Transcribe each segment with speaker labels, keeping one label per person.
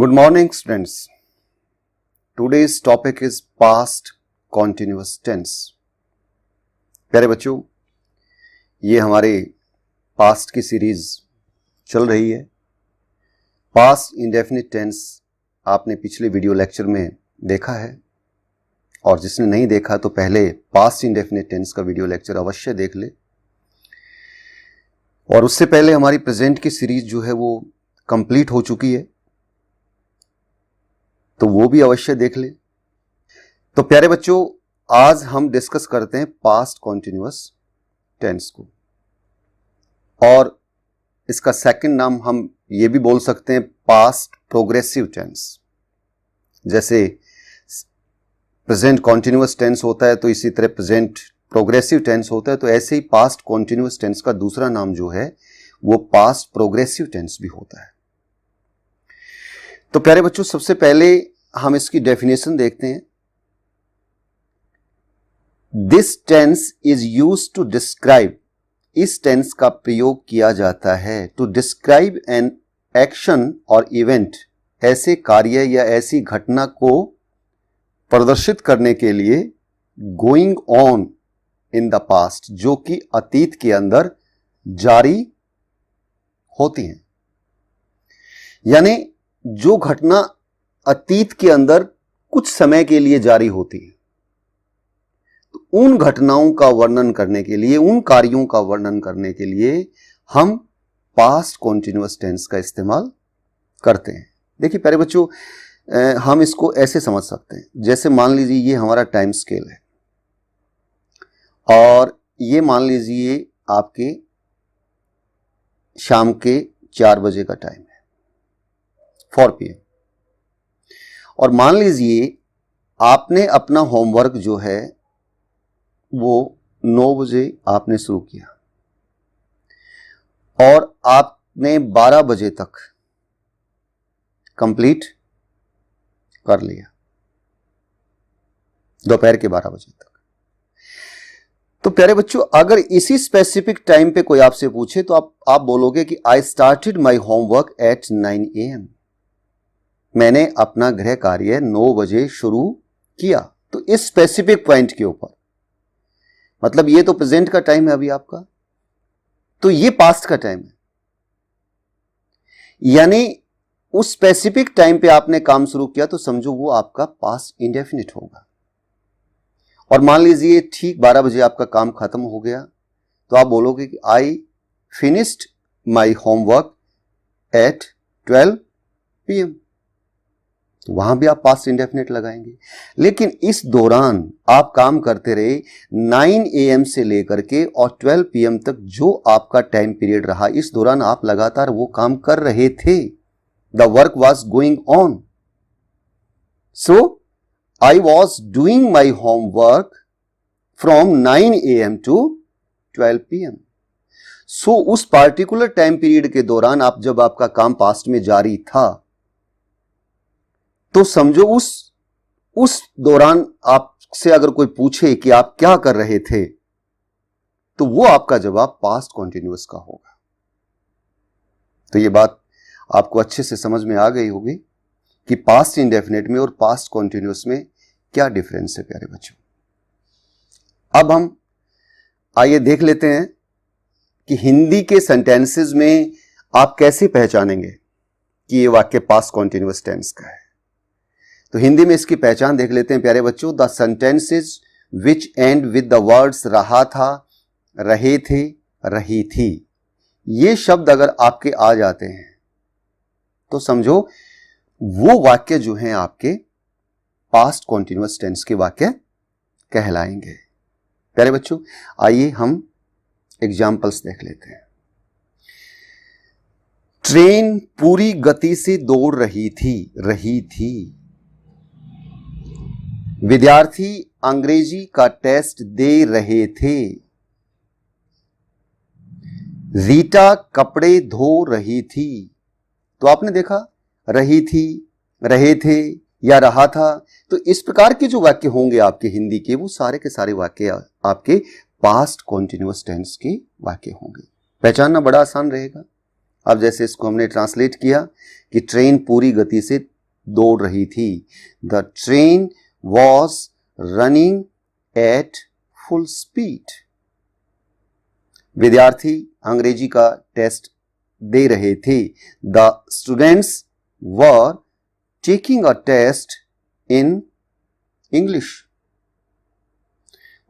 Speaker 1: Good morning, students. Today's topic is past continuous tense. प्यारे बच्चों, ये हमारे पास्ट की सीरीज चल रही है. पास्ट इंडेफिनिट टेंस आपने पिछले वीडियो लेक्चर में देखा है, और जिसने नहीं देखा तो पहले पास्ट इंडेफिनिट टेंस का वीडियो लेक्चर अवश्य देख ले. और उससे पहले हमारी प्रेजेंट की सीरीज जो है वो कंप्लीट हो चुकी है, तो वो भी अवश्य देख ले. तो प्यारे बच्चों, आज हम डिस्कस करते हैं पास्ट कॉन्टिन्यूअस टेंस को, और इसका सेकंड नाम हम ये भी बोल सकते हैं पास्ट प्रोग्रेसिव टेंस. जैसे प्रेजेंट कॉन्टिन्यूअस टेंस होता है तो इसी तरह प्रेजेंट प्रोग्रेसिव टेंस होता है, तो ऐसे ही पास्ट कॉन्टिन्यूअस टेंस का दूसरा नाम जो है वो पास्ट प्रोग्रेसिव टेंस भी होता है. तो प्यारे बच्चों, सबसे पहले हम इसकी डेफिनेशन देखते हैं. This tense is used to describe, इस टेंस का प्रयोग किया जाता है टू डिस्क्राइब एन एक्शन और इवेंट, ऐसे कार्य या ऐसी घटना को प्रदर्शित करने के लिए going on in the past, जो कि अतीत के अंदर जारी होती हैं. यानी जो घटना अतीत के अंदर कुछ समय के लिए जारी होती है, तो उन घटनाओं का वर्णन करने के लिए, उन कार्यों का वर्णन करने के लिए हम पास्ट कॉन्टिन्यूअस टेंस का इस्तेमाल करते हैं. देखिए प्यारे बच्चों, हम इसको ऐसे समझ सकते हैं. जैसे मान लीजिए ये हमारा टाइम स्केल है, और ये मान लीजिए आपके शाम के 4 बजे का टाइम है, 4 PM. और मान लीजिए आपने अपना होमवर्क जो है वो 9 बजे आपने शुरू किया, और आपने 12 बजे तक कंप्लीट कर लिया, दोपहर के 12 बजे तक. तो प्यारे बच्चों, अगर इसी स्पेसिफिक टाइम पे कोई आपसे पूछे तो आप बोलोगे कि I started my homework eight 9 AM. मैंने अपना गृह कार्य 9 बजे शुरू किया. तो इस स्पेसिफिक पॉइंट के ऊपर, मतलब ये तो प्रेजेंट का टाइम है अभी आपका, तो ये पास्ट का टाइम है. यानी उस स्पेसिफिक टाइम पे आपने काम शुरू किया, तो समझो वो आपका पास्ट इंडेफिनिट होगा. और मान लीजिए ठीक 12 बजे आपका काम खत्म हो गया, तो आप बोलोगे कि I finished my homework eight 12 PM. तो वहां भी आप पास्ट इंडेफिनिट लगाएंगे. लेकिन इस दौरान आप काम करते रहे 9 AM से लेकर के और 12 PM तक, जो आपका टाइम पीरियड रहा, इस दौरान आप लगातार वो काम कर रहे थे. The work was going on. So I was doing my homework from 9 AM to 12 PM. So उस पार्टिकुलर टाइम पीरियड के दौरान जब आपका काम पास्ट में जारी था, तो समझो उस दौरान आपसे अगर कोई पूछे कि आप क्या कर रहे थे, तो वो आपका जवाब पास्ट कॉन्टिन्यूअस का होगा. तो ये बात आपको अच्छे से समझ में आ गई होगी कि पास्ट इंडेफिनिट में और पास्ट कॉन्टिन्यूअस में क्या डिफरेंस है. प्यारे बच्चों, अब हम आइए देख लेते हैं कि हिंदी के सेंटेंसेस में आप कैसे पहचानेंगे कि ये वाक्य पास्ट कॉन्टिन्यूअस टेंस का है. तो हिंदी में इसकी पहचान देख लेते हैं प्यारे बच्चों. The sentences which and with the words रहा था, रहे थे, रही थी, ये शब्द अगर आपके आ जाते हैं तो समझो वो वाक्य जो हैं आपके पास्ट कॉन्टिन्यूअस टेंस के वाक्य कहलाएंगे. प्यारे बच्चों, आइए हम एग्जाम्पल्स देख लेते हैं. ट्रेन पूरी गति से दौड़ रही थी. विद्यार्थी अंग्रेजी का टेस्ट दे रहे थे. रीटा कपड़े धो रही थी. तो आपने देखा, रही थी, रहे थे या रहा था. तो इस प्रकार के जो वाक्य होंगे आपके हिंदी के, वो सारे के सारे वाक्य आपके पास्ट कॉन्टिन्यूअस टेंस के वाक्य होंगे. पहचानना बड़ा आसान रहेगा. अब जैसे इसको हमने ट्रांसलेट किया कि ट्रेन पूरी गति से दौड़ रही थी। The train was running at full speed. विद्यार्थी अंग्रेजी का टेस्ट दे रहे थे। The students were taking a test in English.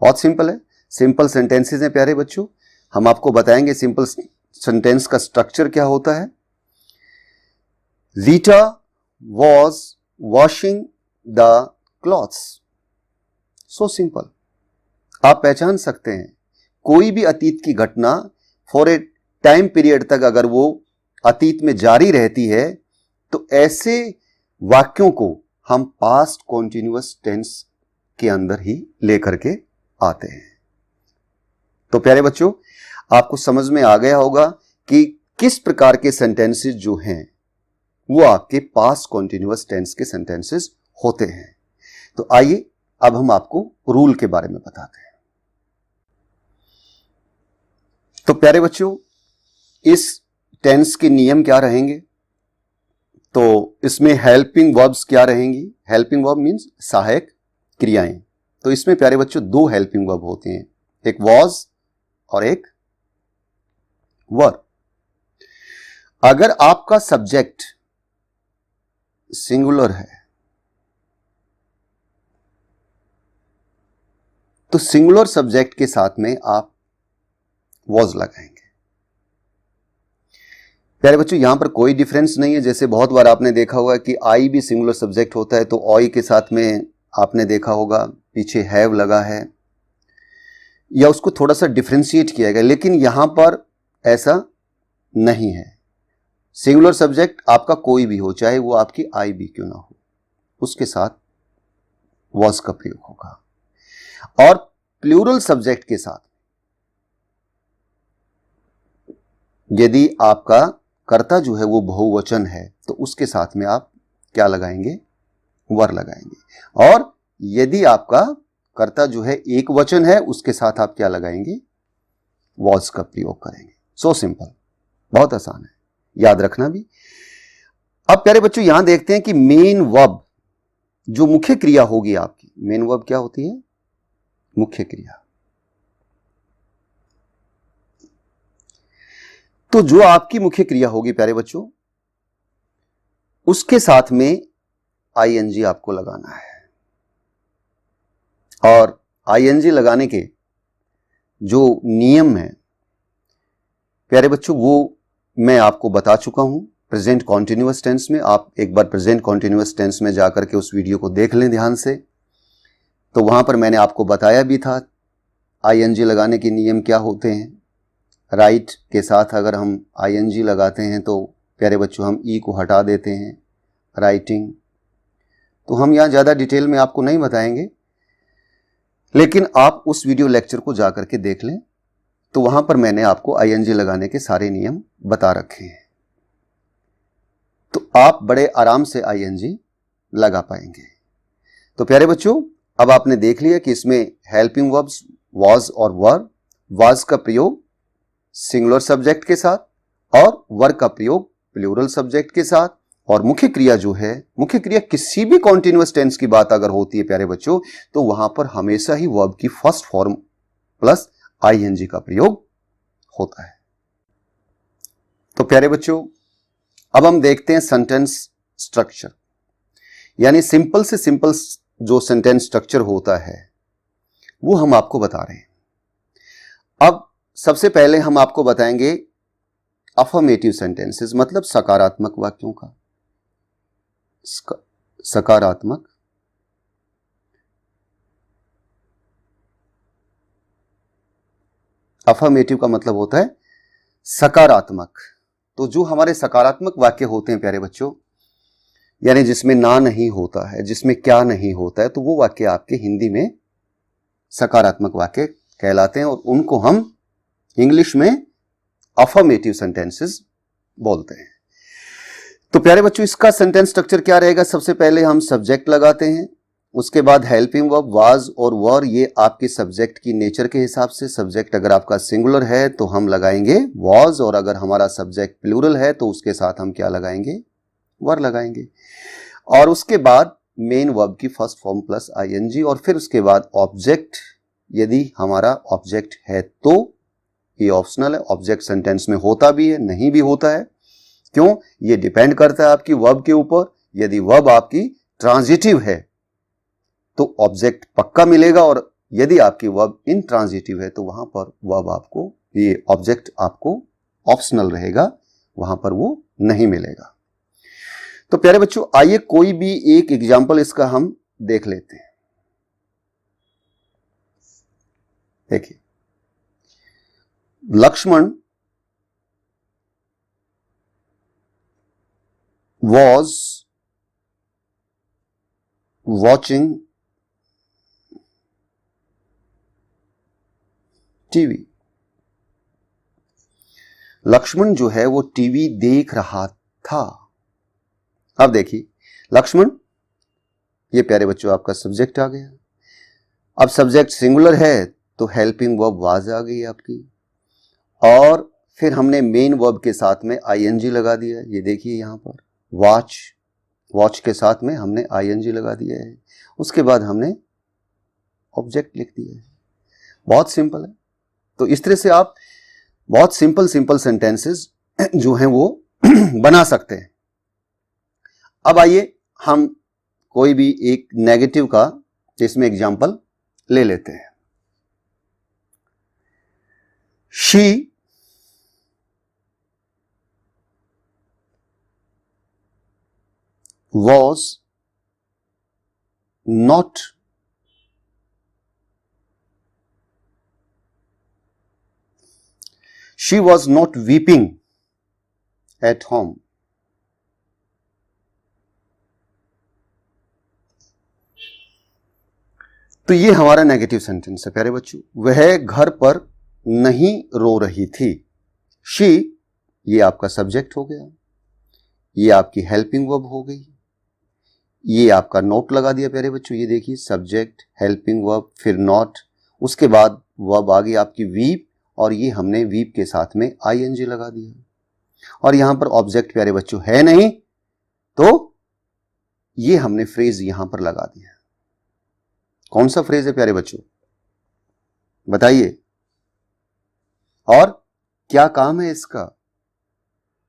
Speaker 1: बहुत सिंपल है, सिंपल सेंटेंसेस हैं प्यारे बच्चों। हम आपको बताएंगे सिंपल सेंटेंस का स्ट्रक्चर क्या होता है। Rita was washing the clothes. So simple. आप पहचान सकते हैं कोई भी अतीत की घटना फॉर ए टाइम पीरियड तक अगर वो अतीत में जारी रहती है तो ऐसे वाक्यों को हम पास्ट कॉन्टिन्यूअस टेंस के अंदर ही लेकर के आते हैं। तो प्यारे बच्चों, आपको समझ में आ गया होगा कि किस प्रकार के सेंटेंसेस जो हैं वो आपके पास्ट कॉन्टिन्यूअस टेंस के सेंटेंसेस होते हैं। तो आइए अब हम आपको रूल के बारे में बताते हैं। तो प्यारे बच्चों, इस टेंस के नियम क्या रहेंगे? तो इसमें हेल्पिंग वर्ब्स क्या रहेंगी? हेल्पिंग वर्ब मींस सहायक क्रियाएं। तो इसमें प्यारे बच्चों दो हेल्पिंग वर्ब होते हैं, एक वॉज और एक वर। अगर आपका सब्जेक्ट सिंगुलर है तो सिंगुलर सब्जेक्ट के साथ में आप वॉज लगाएंगे। प्यारे बच्चों, यहां पर कोई डिफरेंस नहीं है। जैसे बहुत बार आपने देखा होगा कि आई भी सिंगुलर सब्जेक्ट होता है तो ऑय के साथ में आपने देखा होगा पीछे हैव लगा है या उसको थोड़ा सा डिफरेंशिएट किया गया, लेकिन यहां पर ऐसा नहीं है। सिंगुलर सब्जेक्ट आपका कोई भी हो, चाहे वो आपकी आई भी क्यों ना हो, उसके साथ वॉज का प्रयोग होगा। और प्लूरल सब्जेक्ट के साथ यदि आपका कर्ता जो है वो बहुवचन है तो उसके साथ में आप क्या लगाएंगे? वर लगाएंगे। और यदि आपका कर्ता जो है एक वचन है उसके साथ आप क्या लगाएंगे? वॉज का प्रयोग करेंगे। सो सिंपल, बहुत आसान है, याद रखना भी। अब प्यारे बच्चों यहां देखते हैं कि मेन वर्ब जो मुख्य क्रिया होगी आपकी, मेन वर्ब क्या होती है? मुख्य क्रिया। तो जो आपकी मुख्य क्रिया होगी प्यारे बच्चों, उसके साथ में आईएनजी आपको लगाना है। और आईएनजी लगाने के जो नियम है प्यारे बच्चों वो मैं आपको बता चुका हूं प्रेजेंट कॉन्टिन्यूअस टेंस में। आप एक बार प्रेजेंट कॉन्टिन्यूअस टेंस में जाकर के उस वीडियो को देख लें ध्यान से। तो वहां पर मैंने आपको बताया भी था आईएनजी लगाने के नियम क्या होते हैं। राइट के साथ अगर हम आईएनजी लगाते हैं तो प्यारे बच्चों हम ई को हटा देते हैं, राइटिंग। तो हम यहाँ ज़्यादा डिटेल में आपको नहीं बताएंगे, लेकिन आप उस वीडियो लेक्चर को जाकर के देख लें। तो वहां पर मैंने आपको आईएनजी लगाने के सारे नियम बता रखे हैं, तो आप बड़े आराम से आईएनजी लगा पाएंगे। तो प्यारे बच्चों, अब आपने देख लिया कि इसमें हेल्पिंग वर्ब्स वॉज और वर। वॉज का प्रयोग सिंगुलर सब्जेक्ट के साथ और वर का प्रयोग प्लूरल सब्जेक्ट के साथ। और मुख्य क्रिया जो है, मुख्य क्रिया किसी भी कॉन्टिन्यूअस टेंस की बात अगर होती है प्यारे बच्चों, तो वहां पर हमेशा ही वर्ब की फर्स्ट फॉर्म प्लस आईएनजी का प्रयोग होता है। तो प्यारे बच्चों, अब हम देखते हैं सेंटेंस स्ट्रक्चर, यानी सिंपल से सिंपल जो सेंटेंस स्ट्रक्चर होता है वो हम आपको बता रहे हैं। अब सबसे पहले हम आपको बताएंगे अफर्मेटिव सेंटेंसेस, मतलब सकारात्मक वाक्यों का। सकारात्मक अफर्मेटिव का मतलब होता है सकारात्मक। तो जो हमारे सकारात्मक वाक्य होते हैं प्यारे बच्चों, यानी जिसमें ना नहीं होता है, जिसमें क्या नहीं होता है, तो वो वाक्य आपके हिंदी में सकारात्मक वाक्य कहलाते हैं और उनको हम इंग्लिश में अफर्मेटिव सेंटेंसेस बोलते हैं। तो प्यारे बच्चों, इसका सेंटेंस स्ट्रक्चर क्या रहेगा? सबसे पहले हम सब्जेक्ट लगाते हैं, उसके बाद हेल्पिंग वर्ब वाज और वर, ये आपके सब्जेक्ट की नेचर के हिसाब से, सब्जेक्ट अगर आपका सिंगुलर है तो हम लगाएंगे वाज, और अगर हमारा सब्जेक्ट प्लूरल है तो उसके साथ हम क्या लगाएंगे, वर लगाएंगे। और उसके बाद मेन वर्ब की फर्स्ट फॉर्म प्लस आईएनजी, और फिर उसके बाद ऑब्जेक्ट, यदि हमारा ऑब्जेक्ट है तो, ये ऑप्शनल है, ऑब्जेक्ट सेंटेंस में होता भी है नहीं भी होता है, क्यों, ये डिपेंड करता है आपकी वर्ब के ऊपर। यदि वर्ब आपकी ट्रांजिटिव है तो ऑब्जेक्ट पक्का मिलेगा, और यदि आपकी वर्ब इनट्रांजिटिव है तो वहां पर वर्ब आपको, ये ऑब्जेक्ट आपको ऑप्शनल रहेगा, वहां पर वो नहीं मिलेगा। तो प्यारे बच्चों, आइए कोई भी एक एग्जाम्पल इसका हम देख लेते हैं। देखिए, Lakshman was watching TV. Lakshman जो है वो टीवी देख रहा था। अब देखिए, लक्ष्मण, ये प्यारे बच्चों आपका सब्जेक्ट आ गया। अब सब्जेक्ट सिंगुलर है तो हेल्पिंग वर्ब वाज आ गई आपकी, और फिर हमने मेन वर्ब के साथ में आईएनजी लगा दिया। ये देखिए यहां पर वॉच, वॉच के साथ में हमने आईएनजी लगा दिया है। उसके बाद हमने ऑब्जेक्ट लिख दिया है। बहुत सिंपल है। तो इस तरह से आप बहुत सिंपल सेंटेंसेस जो हैं वो बना सकते हैं। अब आइए हम कोई भी एक नेगेटिव का इसमें एग्जांपल ले लेते हैं। She was not weeping at home. तो ये हमारा नेगेटिव सेंटेंस है प्यारे बच्चों। वह घर पर नहीं रो रही थी। शी, ये आपका सब्जेक्ट हो गया, ये आपकी हेल्पिंग वर्ब हो गई, ये आपका नोट लगा दिया प्यारे बच्चों। ये देखिए, सब्जेक्ट, हेल्पिंग वर्ब, फिर नोट, उसके बाद वर्ब आ गई आपकी वीप, और ये हमने वीप के साथ में आईएनजी लगा दिया। और यहां पर ऑब्जेक्ट प्यारे बच्चों है नहीं, तो ये हमने फ्रेज यहां पर लगा दिया। कौन सा फ्रेज है प्यारे बच्चों, बताइए, और क्या काम है इसका,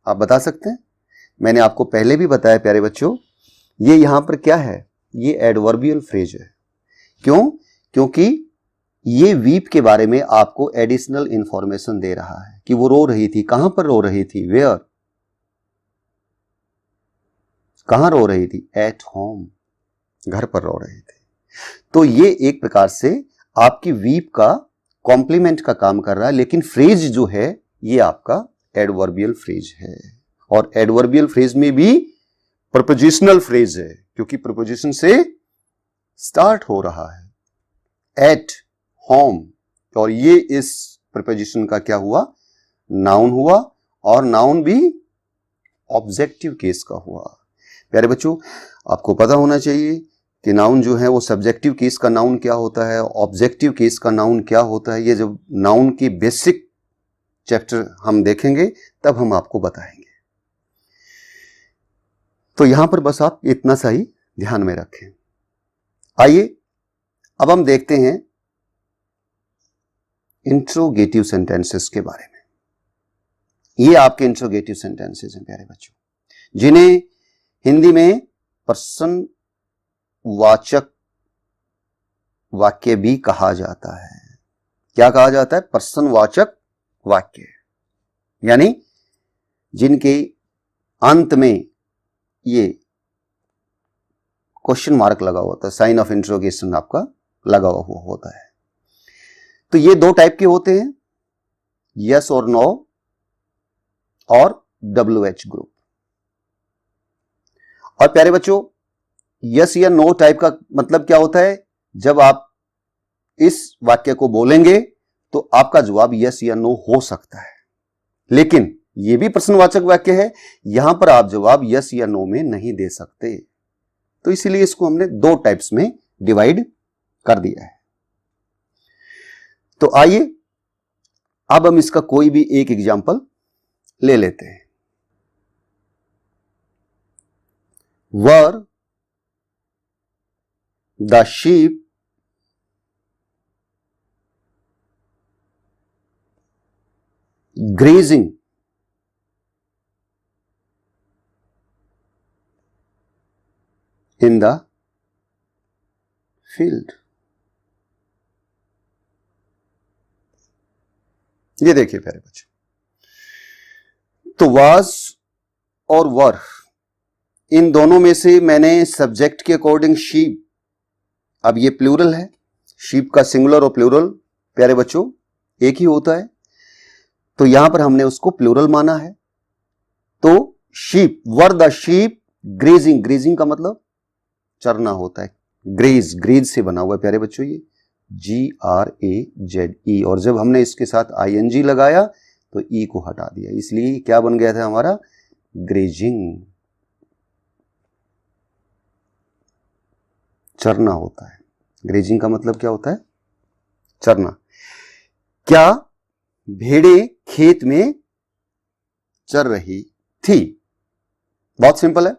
Speaker 1: आप बता सकते हैं? मैंने आपको पहले भी बताया प्यारे बच्चों, ये यहां पर क्या है, ये एडवर्बियल फ्रेज है। क्यों? क्योंकि ये वीप के बारे में आपको एडिशनल इंफॉर्मेशन दे रहा है कि वो रो रही थी। कहां पर रो रही थी, वेयर, कहां रो रही थी, एट होम, घर पर रो रही थी। तो ये एक प्रकार से आपकी वीप का कॉम्प्लीमेंट का काम कर रहा है, लेकिन फ्रेज जो है ये आपका एडवर्बियल फ्रेज है। और एडवर्बियल फ्रेज में भी प्रपोजिशनल फ्रेज है, क्योंकि प्रपोजिशन से स्टार्ट हो रहा है, एट होम, और ये इस प्रपोजिशन का क्या हुआ, नाउन हुआ, और नाउन भी ऑब्जेक्टिव केस का हुआ। प्यारे बच्चों, आपको पता होना चाहिए कि नाउन जो है वो सब्जेक्टिव केस का नाउन क्या होता है, ऑब्जेक्टिव केस का नाउन क्या होता है। ये जब नाउन की बेसिक चैप्टर हम देखेंगे तब हम आपको बताएंगे। तो यहां पर बस आप इतना सा ही ध्यान में रखें। आइए अब हम देखते हैं इंट्रोगेटिव सेंटेंसेस के बारे में। ये आपके इंट्रोगेटिव सेंटेंसेस हैं प्यारे बच्चों, जिन्हें हिंदी में प्रश्नवाचक वाक्य भी कहा जाता है। क्या कहा जाता है, प्रश्नवाचक वाक्य, यानी जिनके अंत में ये क्वेश्चन मार्क लगा होता है, साइन ऑफ इंट्रोगेशन आपका लगा हुआ होता है। तो ये दो टाइप के होते हैं, यस और नो और WH ग्रुप। और प्यारे बच्चों, यस या नो टाइप का मतलब क्या होता है, जब आप इस वाक्य को बोलेंगे तो आपका जवाब यस या नो हो सकता है, लेकिन यह भी प्रश्नवाचक वाक्य है, यहां पर आप जवाब यस या नो में नहीं दे सकते। तो इसीलिए इसको हमने दो टाइप्स में डिवाइड कर दिया है। तो आइए अब हम इसका कोई भी एक एग्जाम्पल ले लेते हैं। Were the sheep grazing in the field। ये देखिए प्यारे बच्चों, तो वाज और वर इन दोनों में से मैंने सब्जेक्ट के अकॉर्डिंग शीप, अब ये प्लूरल है, शीप का सिंगुलर और प्लूरल प्यारे बच्चों एक ही होता है, तो यहां पर हमने उसको प्लूरल माना है। तो sheep, were the sheep grazing, grazing का मतलब चरना होता है, ग्रेज, ग्रेज से बना हुआ है प्यारे बच्चों ये GRAZE, और जब हमने इसके साथ ING लगाया तो ई को हटा दिया, इसलिए क्या बन गया था हमारा ग्रेजिंग, चरना होता है। ग्रेजिंग का मतलब क्या होता है? चरना। क्या भेड़ें खेत में चर रही थी? बहुत सिंपल है।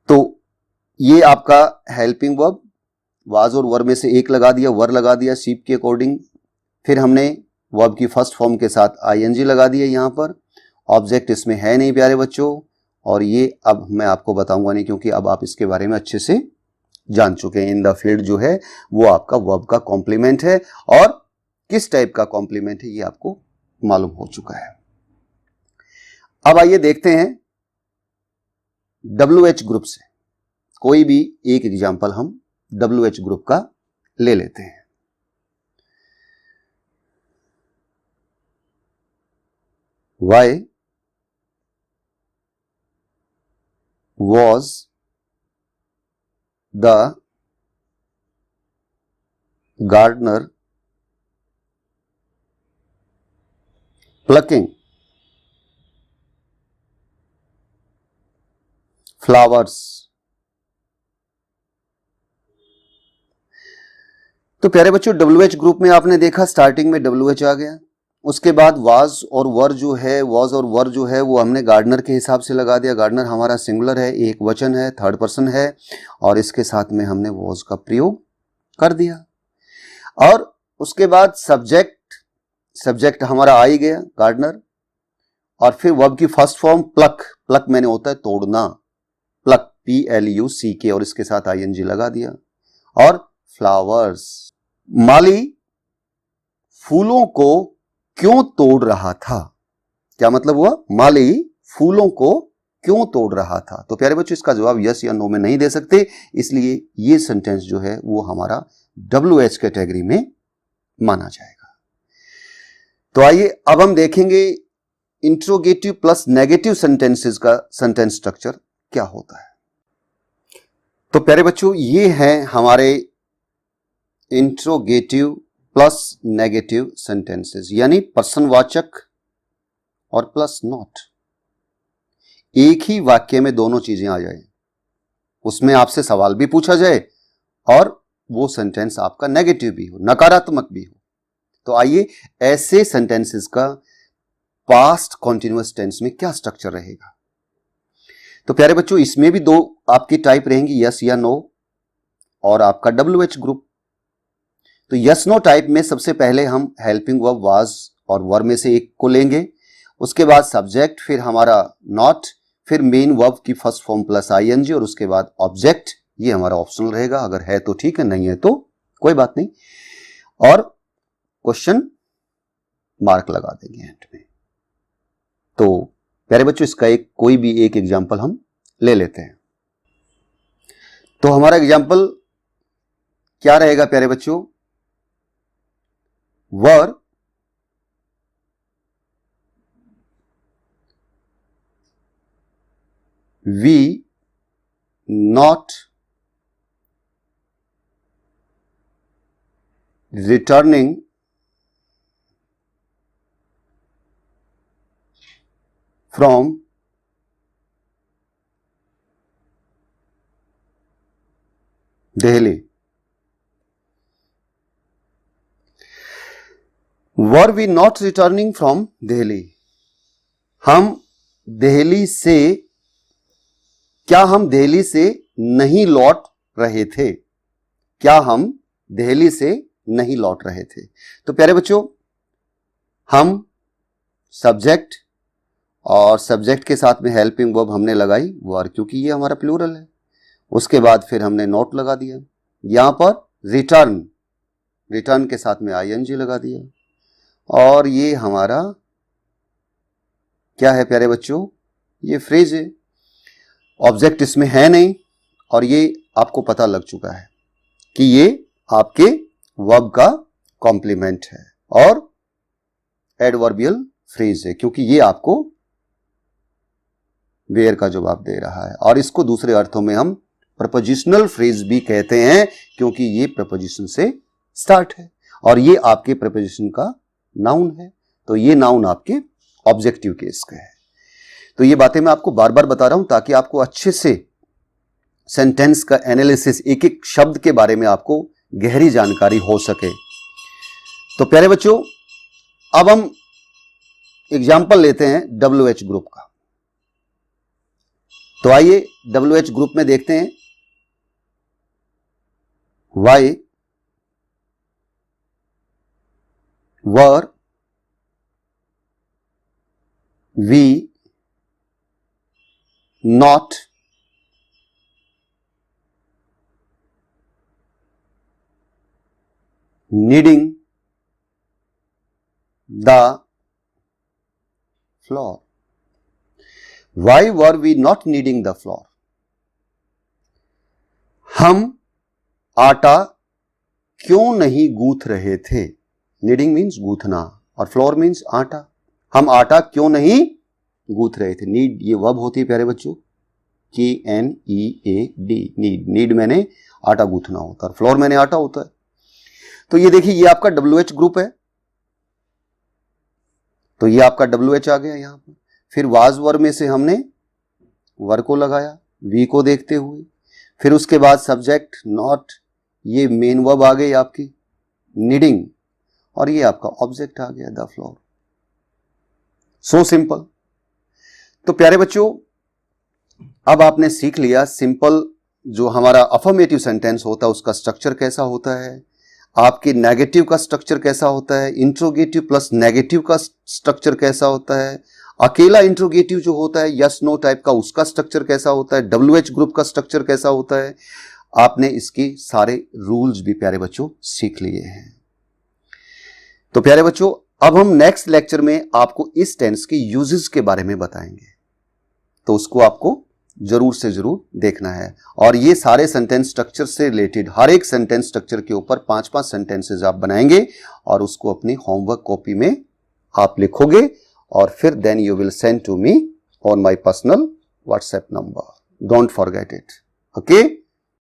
Speaker 1: तो ये आपका हेल्पिंग वर्ब, वाज और वर में से एक लगा दिया, वर लगा दिया शीप के अकॉर्डिंग, फिर हमने वर्ब की फर्स्ट फॉर्म के साथ ING लगा दिया, यहां पर ऑब्जेक्ट इसमें है नहीं प्यारे बच्चों, और ये अब मैं आपको बताऊंगा नहीं क्योंकि अब आप इसके बारे में अच्छे से जान चुके हैं। इन द फील्ड जो है वो आपका वर्ब का कॉम्प्लीमेंट है, और किस टाइप का कॉम्प्लीमेंट है ये आपको मालूम हो चुका है। अब आइए देखते हैं WH ग्रुप से कोई भी एक एग्जाम्पल हम WH ग्रुप का ले लेते हैं। Why was the gardener plucking flowers? तो प्यारे बच्चों WH ग्रुप में आपने देखा स्टार्टिंग में WH आ गया, उसके बाद वाज और वर जो है, वाज और वर जो है वो हमने गार्डनर के हिसाब से लगा दिया। गार्डनर हमारा सिंगुलर है, एक वचन है, थर्ड पर्सन है, और इसके साथ में हमने वाज का प्रयोग कर दिया। और उसके बाद सब्जेक्ट, सब्जेक्ट हमारा आ ही गया गार्डनर, और फिर वर्ब की फर्स्ट फॉर्म प्लक, प्लक मैंने होता है तोड़ना, प्लक PLUCK, और इसके साथ ING लगा दिया। और फ्लावर्स, माली फूलों को क्यों तोड़ रहा था? क्या मतलब हुआ? माली फूलों को क्यों तोड़ रहा था? तो प्यारे बच्चों इसका जवाब यस या नो में नहीं दे सकते, इसलिए ये सेंटेंस जो है वो हमारा WH कैटेगरी में माना जाएगा। तो आइए अब हम देखेंगे इंट्रोगेटिव प्लस नेगेटिव सेंटेंसेस का सेंटेंस स्ट्रक्चर क्या होता है। तो प्यारे बच्चों ये हैं हमारे इंट्रोगेटिव प्लस नेगेटिव सेंटेंसेस, यानी पर्सनवाचक और प्लस नॉट। एक ही वाक्य में दोनों चीजें आ जाए, उसमें आपसे सवाल भी पूछा जाए और वो सेंटेंस आपका नेगेटिव भी हो, नकारात्मक भी हो। तो आइए ऐसे सेंटेंसेस का पास्ट कॉन्टिन्यूअस टेंस में क्या स्ट्रक्चर रहेगा। तो प्यारे बच्चों इसमें भी दो आपकी टाइप रहेंगी, यस या नो, और आपका WH ग्रुप। तो यस नो टाइप में सबसे पहले हम हेल्पिंग वर्ब वाज और वर में से एक को लेंगे, उसके बाद सब्जेक्ट, फिर हमारा नॉट, फिर मेन वर्ब की फर्स्ट फॉर्म प्लस ING, और उसके बाद ऑब्जेक्ट। ये हमारा ऑप्शनल रहेगा, अगर है तो ठीक है, नहीं है तो कोई बात नहीं, और क्वेश्चन मार्क लगा देंगे एंड में। तो प्यारे बच्चों इसका एक कोई भी एक एग्जाम्पल हम ले लेते हैं। तो हमारा एग्जाम्पल क्या रहेगा प्यारे बच्चों? Were we not returning from Delhi. Were we not returning from Delhi, हम दिल्ली से, क्या हम दिल्ली से नहीं लौट रहे थे, क्या हम दिल्ली से नहीं लौट रहे थे। तो प्यारे बच्चों, हम सब्जेक्ट और सब्जेक्ट के साथ में हेल्पिंग वर्ब हमने लगाई वर, क्योंकि ये हमारा प्लूरल है। उसके बाद फिर हमने नॉट लगा दिया। यहां पर रिटर्न, रिटर्न के साथ में आईएनजी लगा दिया। और ये हमारा क्या है प्यारे बच्चों, ये फ्रेज है। ऑब्जेक्ट इसमें है नहीं, और ये आपको पता लग चुका है कि ये आपके वर्ब का कॉम्प्लीमेंट है और एडवर्बियल फ्रेज है, क्योंकि ये आपको वेयर का जवाब दे रहा है। और इसको दूसरे अर्थों में हम प्रपोजिशनल फ्रेज भी कहते हैं, क्योंकि ये प्रपोजिशन से स्टार्ट है और ये आपके प्रपोजिशन का नाउन है। तो ये नाउन आपके ऑब्जेक्टिव केस का है। तो ये बातें मैं आपको बार बार बता रहा हूं ताकि आपको अच्छे से सेंटेंस का एनालिसिस, एक एक शब्द के बारे में आपको गहरी जानकारी हो सके। तो प्यारे बच्चों, अब हम एग्जाम्पल लेते हैं WH ग्रुप का। तो आइए WH ग्रुप में देखते हैं why were we not needing the floor. Why were we not kneading the floor? हम आटा क्यों नहीं गूंथ रहे थे। नीडिंग मीन्स गूंथना और फ्लोर मीन्स आटा। हम आटा क्यों नहीं गूंथ रहे थे। नीड ये वर्ब होती है प्यारे बच्चों, KNEAD, नीड। नीड मैंने आटा गूंथना होता है और फ्लोर मैंने आटा होता है। तो ये देखिए, ये आपका WH ग्रुप है। तो ये आपका WH आ गया यहां पर। फिर वाज वर्ब में से हमने वर को लगाया वी को देखते हुए। फिर उसके बाद सब्जेक्ट नॉट, ये मेन वर्ब आ गई आपकी नीडिंग, और ये आपका ऑब्जेक्ट आ गया द फ्लोर। So simple. तो प्यारे बच्चों, अब आपने सीख लिया सिंपल जो हमारा अफर्मेटिव सेंटेंस होता है उसका स्ट्रक्चर कैसा होता है, आपके नेगेटिव का स्ट्रक्चर कैसा होता है, इंट्रोगेटिव प्लस नेगेटिव का स्ट्रक्चर कैसा होता है, अकेला इंट्रोगेटिव जो होता है यस नो टाइप का उसका स्ट्रक्चर कैसा होता है, WH ग्रुप का स्ट्रक्चर कैसा होता है। आपने इसके सारे रूल्स भी प्यारे बच्चों सीख लिए हैं। तो प्यारे बच्चों, अब हम नेक्स्ट लेक्चर में आपको इस टेंस के यूजेस के बारे में बताएंगे, तो उसको आपको जरूर से जरूर देखना है। और ये सारे सेंटेंस स्ट्रक्चर से रिलेटेड हर एक सेंटेंस स्ट्रक्चर के ऊपर 5-5 सेंटेंसेस आप बनाएंगे और उसको अपनी होमवर्क कॉपी में आप लिखोगे और फिर then you will send to me on my personal WhatsApp number. Don't forget it. Okay.